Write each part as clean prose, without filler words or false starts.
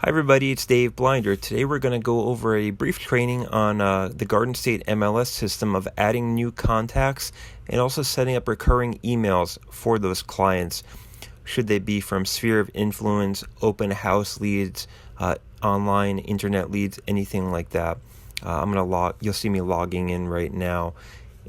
Hi everybody, it's Dave Blinder. Today we're going to go over a brief training on the Garden State MLS system of adding new contacts and also setting up recurring emails for those clients, should they be from sphere of influence, open house leads, online internet leads, anything like that. You'll see me logging in right now.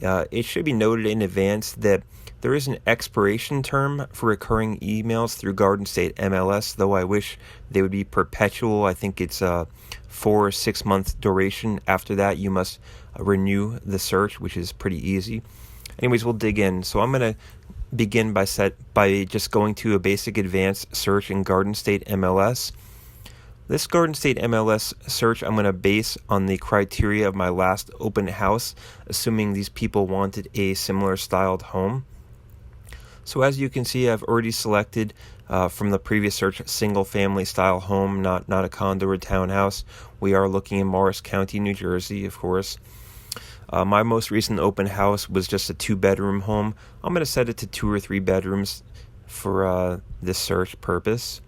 It should be noted in advance that there is an expiration term for recurring emails through Garden State MLS, though I wish they would be perpetual. I think it's a 4 or 6 month duration. After that, you must renew the search, which is pretty easy. Anyways, we'll dig in. So I'm going to begin by just going to a basic advanced search in Garden State MLS. This Garden State MLS search I'm going to base on the criteria of my last open house, assuming these people wanted a similar styled home. So as you can see, I've already selected from the previous search single family style home, not a condo or townhouse. We are looking in Morris County, New Jersey, of course. My most recent open house was just a 2-bedroom home. I'm going to set it to 2 or 3 bedrooms for this search purpose.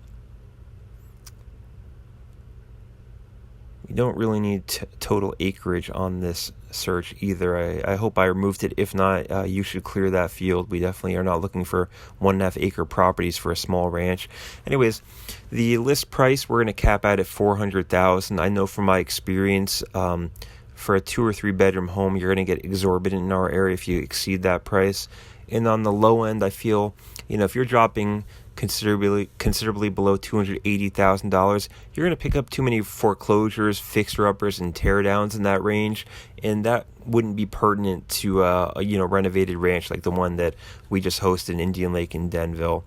You don't really need total acreage on this search either. I hope I removed it. If not, you should clear that field. We definitely are not looking for 1.5 acre properties for a small ranch. Anyways, the list price we're going to cap out at $400,000. I know from my experience, for a 2 or 3 bedroom home, you're going to get exorbitant in our area if you exceed that price. And on the low end, I feel, if you're dropping considerably below $280,000, you're going to pick up too many foreclosures, fixer-uppers, and teardowns in that range, and that wouldn't be pertinent to a renovated ranch like the one that we just hosted in Indian Lake in Denville.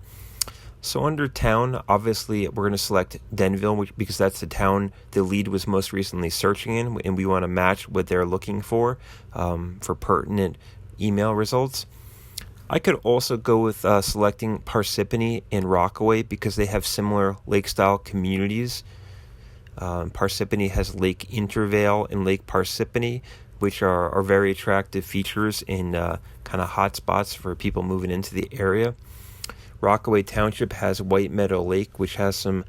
So under town, obviously we're going to select Denville because that's the town the lead was most recently searching in, and we want to match what they're looking for pertinent email results. I could also go with selecting Parsippany and Rockaway because they have similar lake-style communities. Parsippany has Lake Intervale and Lake Parsippany, which are very attractive features in kind of hot spots for people moving into the area. Rockaway Township has White Meadow Lake, which has some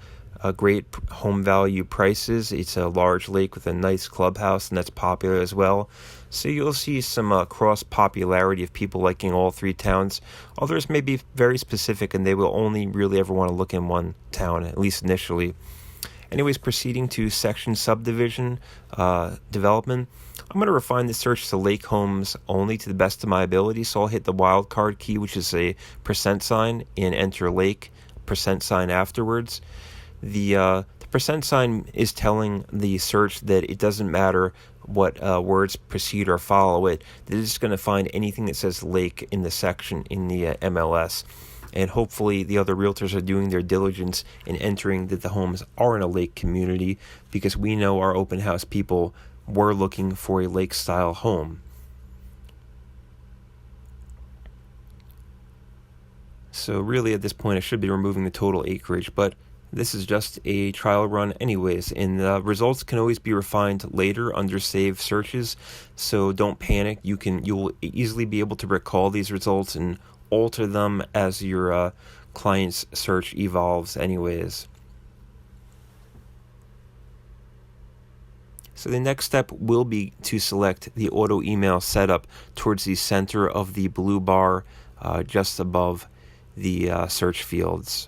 great home value prices. It's a large lake with a nice clubhouse, and that's popular as well. So you'll see some cross popularity of people liking all 3 towns. Others may be very specific, and they will only really ever want to look in one town, at least initially. Anyways, proceeding to section subdivision development, I'm going to refine the search to lake homes only to the best of my ability. So I'll hit the wildcard key, which is a %sign, and enter lake, % afterwards. The % sign is telling the search that it doesn't matter what words precede or follow it. They're just going to find anything that says lake in the section in the MLS. And hopefully the other realtors are doing their diligence in entering that the homes are in a lake community, because we know our open house people were looking for a lake-style home. So really at this point I should be removing the total acreage, but this is just a trial run anyways, and the results can always be refined later under save searches, so don't panic. You'll easily be able to recall these results and alter them as your client's search evolves anyways. So the next step will be to select the auto email setup towards the center of the blue bar just above the search fields.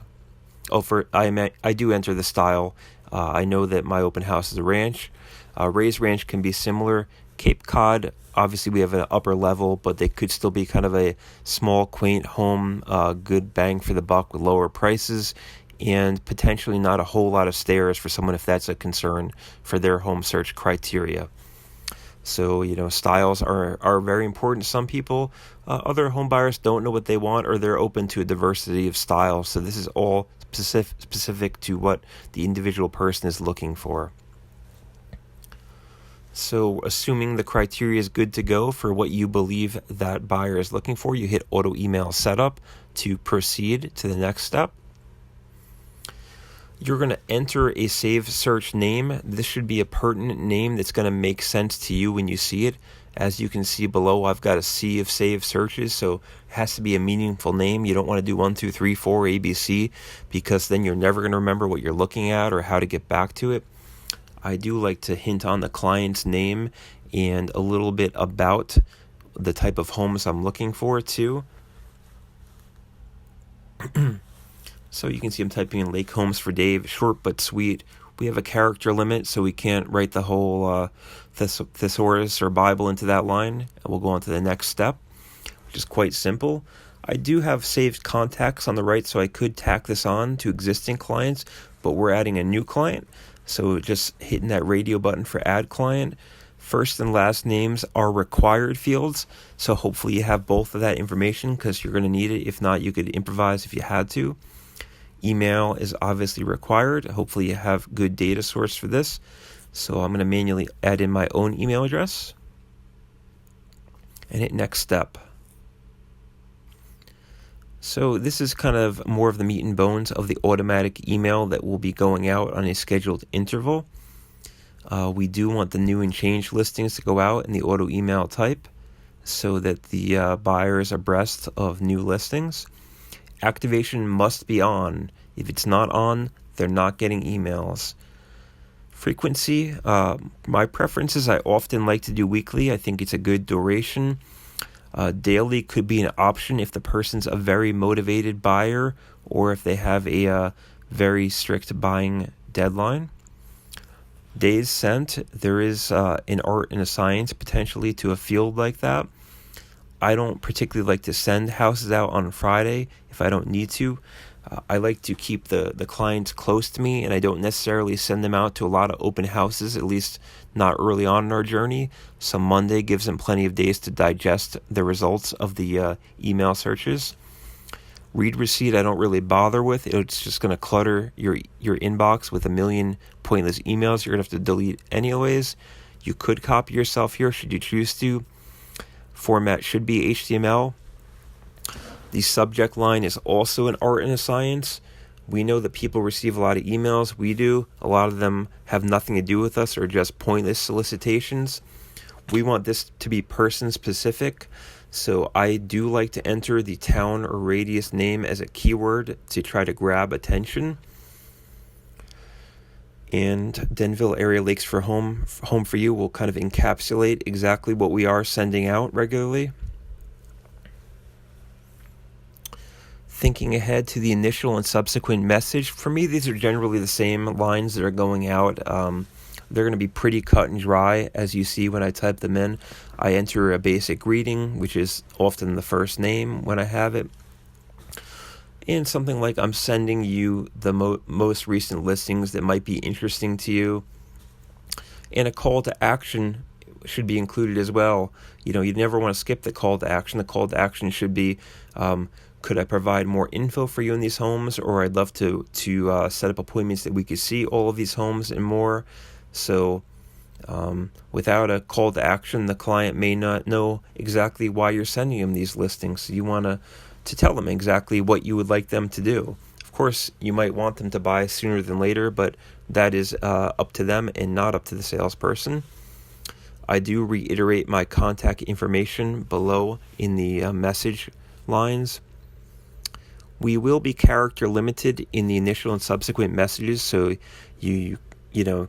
I do enter the style. I know that my open house is a ranch. Ray's Ranch can be similar. Cape Cod, obviously we have an upper level, but they could still be kind of a small, quaint home, good bang for the buck with lower prices, and potentially not a whole lot of stairs for someone if that's a concern for their home search criteria. So, styles are very important to some people. Other home buyers don't know what they want, or they're open to a diversity of styles. So this is all specific to what the individual person is looking for. So assuming the criteria is good to go for what you believe that buyer is looking for, you hit auto email setup to proceed to the next step. You're going to enter a save search name. This should be a pertinent name that's going to make sense to you when you see it. As you can see below, I've got a sea of saved searches, so it has to be a meaningful name. You don't want to do 1, 2, 3, 4 ABC, because then you're never going to remember what you're looking at or how to get back to it. I do like to hint on the client's name and a little bit about the type of homes I'm looking for too. So you can see I'm typing in Lake Homes for Dave, short but sweet. We have a character limit, so we can't write the whole thesaurus or Bible into that line. We'll go on to the next step, which is quite simple. I do have saved contacts on the right, so I could tack this on to existing clients, but we're adding a new client. So just hitting that radio button for add client. First and last names are required fields, so hopefully you have both of that information because you're going to need it. If not, you could improvise if you had to. Email is obviously required. Hopefully you have good data source for this. So I'm going to manually add in my own email address and hit next step. So this is kind of more of the meat and bones of the automatic email that will be going out on a scheduled interval. We do want the new and changed listings to go out in the auto email type so that the buyer is abreast of new listings. Activation must be on. If it's not on, they're not getting emails. Frequency, my preference is I often like to do weekly. I think it's a good duration. Daily could be an option if the person's a very motivated buyer or if they have a very strict buying deadline. Days sent, there is an art and a science potentially to a field like that. I don't particularly like to send houses out on Friday if I don't need to. I like to keep the clients close to me, and I don't necessarily send them out to a lot of open houses, at least not early on in our journey. So Monday gives them plenty of days to digest the results of the email searches. Read receipt I don't really bother with. It's just going to clutter your inbox with a million pointless emails you're going to have to delete anyways. You could copy yourself here should you choose to. Format should be HTML. The subject line is also an art and a science. We know that people receive a lot of emails. We do. A lot of them have nothing to do with us or just pointless solicitations. We want this to be person specific. So I do like to enter the town or radius name as a keyword to try to grab attention. And Denville area lakes for home for you will kind of encapsulate exactly what we are sending out regularly. Thinking ahead to the initial and subsequent message. For me, these are generally the same lines that are going out. They're going to be pretty cut and dry, as you see when I type them in. I enter a basic greeting, which is often the first name when I have it. And something like, I'm sending you the most recent listings that might be interesting to you. And a call to action should be included as well. You never want to skip the call to action. The call to action should be, could I provide more info for you in these homes? Or I'd love to set up appointments that we could see all of these homes and more. So without a call to action, the client may not know exactly why you're sending them these listings. So you want to tell them exactly what you would like them to do. Of course, you might want them to buy sooner than later, but that is up to them and not up to the salesperson. I do reiterate my contact information below in the message lines. We will be character limited in the initial and subsequent messages, so you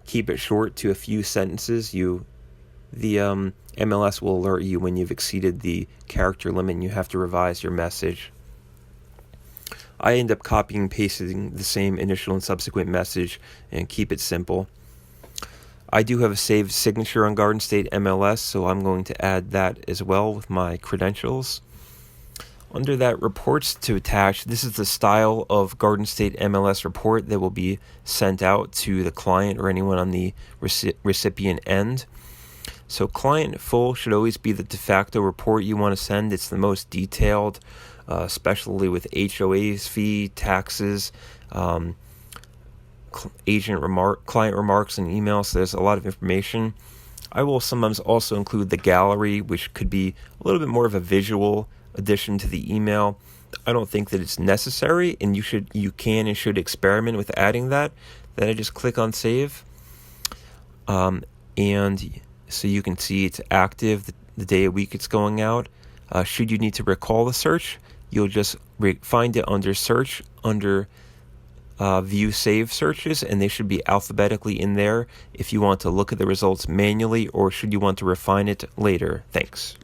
keep it short to a few sentences. The MLS will alert you when you've exceeded the character limit and you have to revise your message. I end up copying and pasting the same initial and subsequent message and keep it simple. I do have a saved signature on Garden State MLS, so I'm going to add that as well with my credentials. Under that, reports to attach, this is the style of Garden State MLS report that will be sent out to the client or anyone on the recipient end. So client full should always be the de facto report you want to send. It's the most detailed, especially with HOA's fee, taxes, client remarks and emails. So there's a lot of information. I will sometimes also include the gallery, which could be a little bit more of a visual addition to the email. I don't think that it's necessary, and you can and should experiment with adding that. Then I just click on save, and so you can see it's active. the day of week it's going out. Should you need to recall the search, you'll just find it under search, under view save searches, and they should be alphabetically in there if you want to look at the results manually or should you want to refine it later. Thanks.